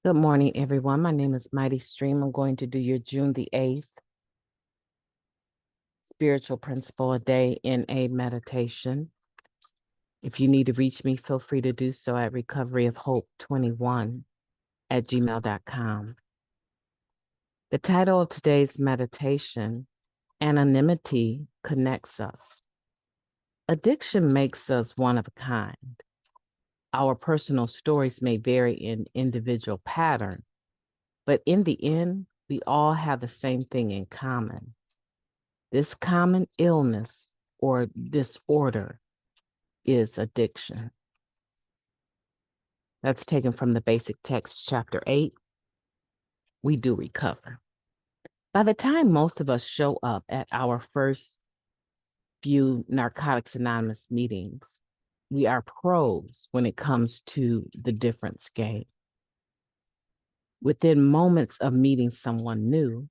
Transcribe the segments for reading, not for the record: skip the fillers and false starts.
Good morning, everyone. My name is Mighty Stream. I'm going to do your June the 8th spiritual principle a day in a meditation. If you need to reach me, feel free to do so at recoveryofhope21@gmail.com. The title of today's meditation, Anonymity Connects Us. Addiction makes us one of a kind. Our personal stories may vary in individual pattern, but in the end, we all have the same thing in common. This common illness or disorder is addiction. That's taken from the basic text, chapter 8. We do recover. By the time most of us show up at our first few Narcotics Anonymous meetings, we are pros when it comes to the difference game. Within moments of meeting someone new,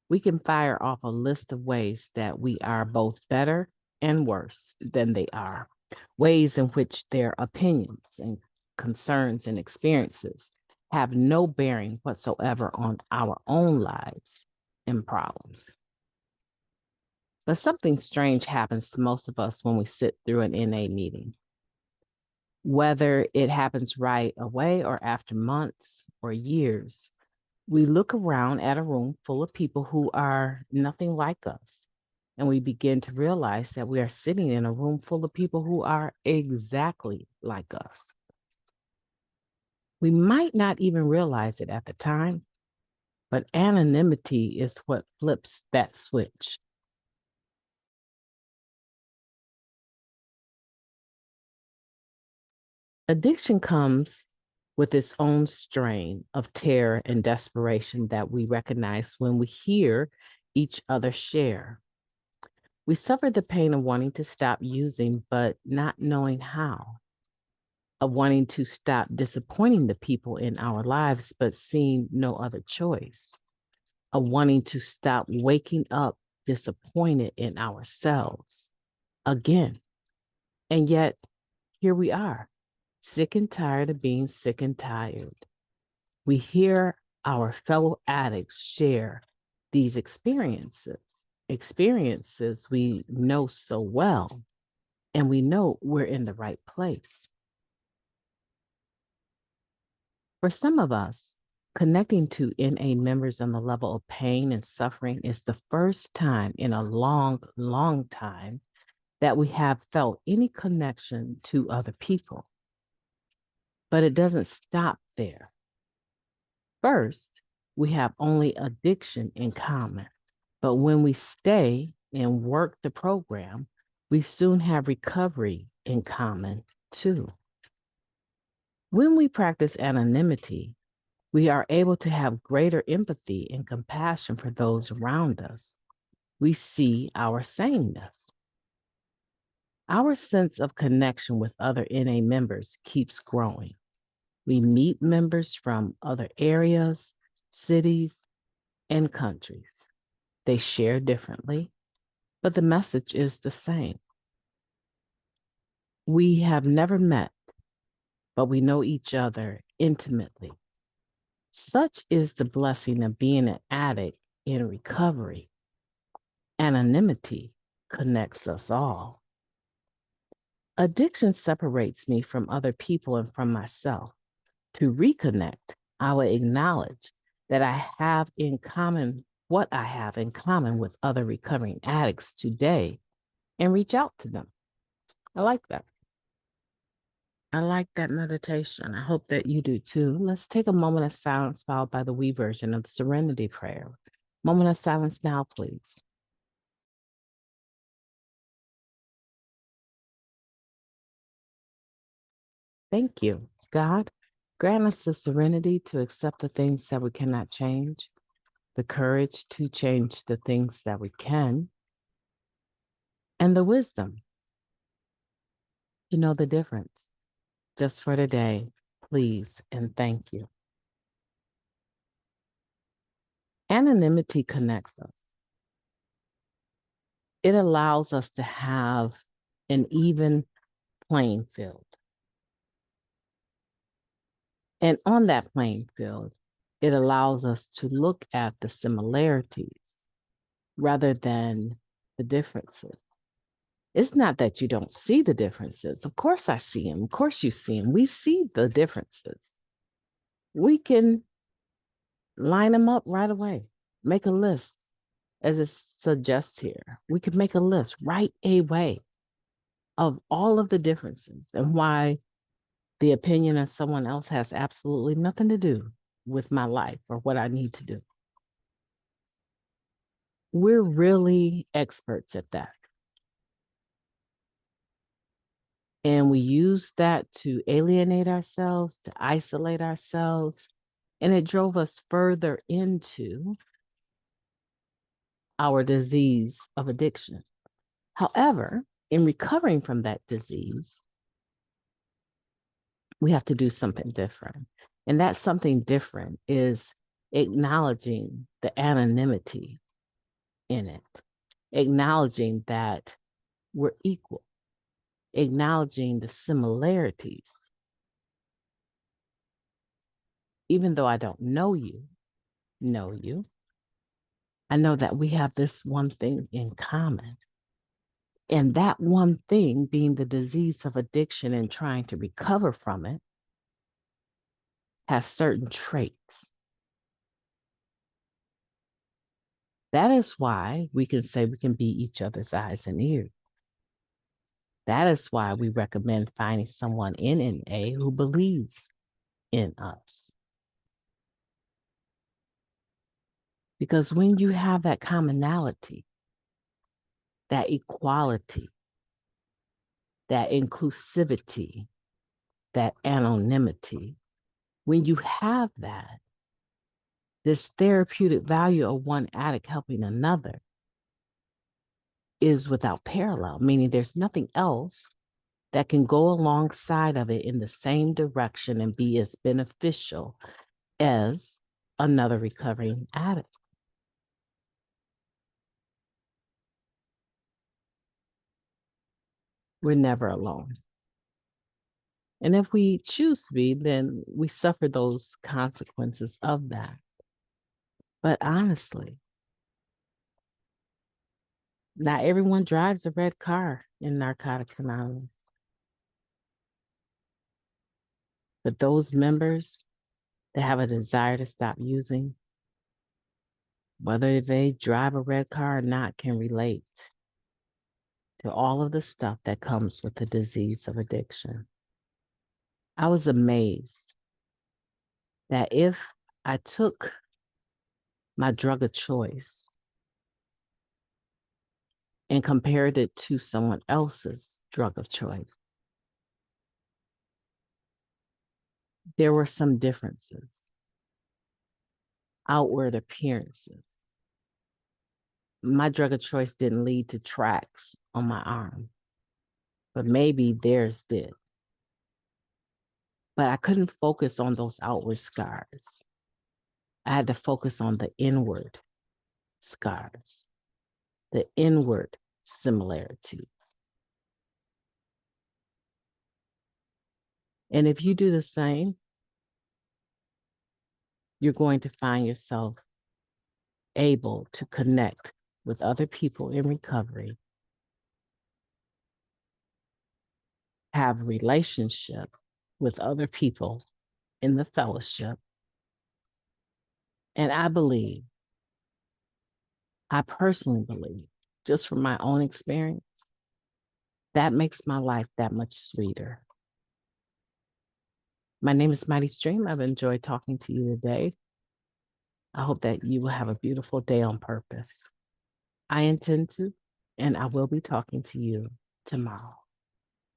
we can fire off a list of ways that we are both better and worse than they are, ways in which their opinions and concerns and experiences have no bearing whatsoever on our own lives and problems. But something strange happens to most of us when we sit through an NA meeting. Whether it happens right away or after months or years, we look around at a room full of people who are nothing like us, and we begin to realize that we are sitting in a room full of people who are exactly like us. We might not even realize it at the time, but anonymity is what flips that switch. Addiction comes with its own strain of terror and desperation that we recognize when we hear each other share. We suffer the pain of wanting to stop using, but not knowing how, of wanting to stop disappointing the people in our lives, but seeing no other choice, of wanting to stop waking up disappointed in ourselves again. And yet, here we are, sick and tired of being sick and tired. We hear our fellow addicts share these experiences we know so well, and we know we're in the right place. For some of us, connecting to NA members on the level of pain and suffering is the first time in a long, long time that we have felt any connection to other people. But it doesn't stop there. First, we have only addiction in common. But when we stay and work the program, we soon have recovery in common too. When we practice anonymity, we are able to have greater empathy and compassion for those around us. We see our sameness. Our sense of connection with other NA members keeps growing. We meet members from other areas, cities, and countries. They share differently, but the message is the same. We have never met, but we know each other intimately. Such is the blessing of being an addict in recovery. Anonymity connects us all. Addiction separates me from other people and from myself. To reconnect, I will acknowledge that I have in common what I have in common with other recovering addicts today and reach out to them. I like that. I like that meditation. I hope that you do too. Let's take a moment of silence followed by the we version of the Serenity Prayer. Moment of silence now, please. Thank you. God, grant us the serenity to accept the things that we cannot change, the courage to change the things that we can, and the wisdom to know the difference. Just for today, please and thank you. Anonymity connects us. It allows us to have an even playing field. And on that playing field, it allows us to look at the similarities rather than the differences. It's not that you don't see the differences. Of course, I see them. Of course, you see them. We see the differences. We can line them up right away, make a list, as it suggests here. We could make a list right away of all of the differences and why the opinion of someone else has absolutely nothing to do with my life or what I need to do. We're really experts at that. And we use that to alienate ourselves, to isolate ourselves. And it drove us further into our disease of addiction. However, in recovering from that disease, we have to do something different. And that something different is acknowledging the anonymity in it, acknowledging that we're equal, acknowledging the similarities. Even though I don't know you, I know that we have this one thing in common. And that one thing being the disease of addiction and trying to recover from it has certain traits. That is why we can say we can be each other's eyes and ears. That is why we recommend finding someone in NA who believes in us. Because when you have that commonality, that equality, that inclusivity, that anonymity, when you have that, this therapeutic value of one addict helping another is without parallel, meaning there's nothing else that can go alongside of it in the same direction and be as beneficial as another recovering addict. We're never alone. And if we choose to be, then we suffer those consequences of that. But honestly, not everyone drives a red car in Narcotics Anonymous. But those members that have a desire to stop using, whether they drive a red car or not, can relate to all of the stuff that comes with the disease of addiction. I was amazed that if I took my drug of choice and compared it to someone else's drug of choice, there were some differences, outward appearances. My drug of choice didn't lead to tracks on my arm, but maybe theirs did. But I couldn't focus on those outward scars. I had to focus on the inward scars, the inward similarities. And if you do the same, you're going to find yourself able to connect with other people in recovery, have a relationship with other people in the fellowship. And I personally believe, just from my own experience, that makes my life that much sweeter. My name is Mighty Stream. I've enjoyed talking to you today. I hope that you will have a beautiful day on purpose. I intend to, and I will be talking to you tomorrow.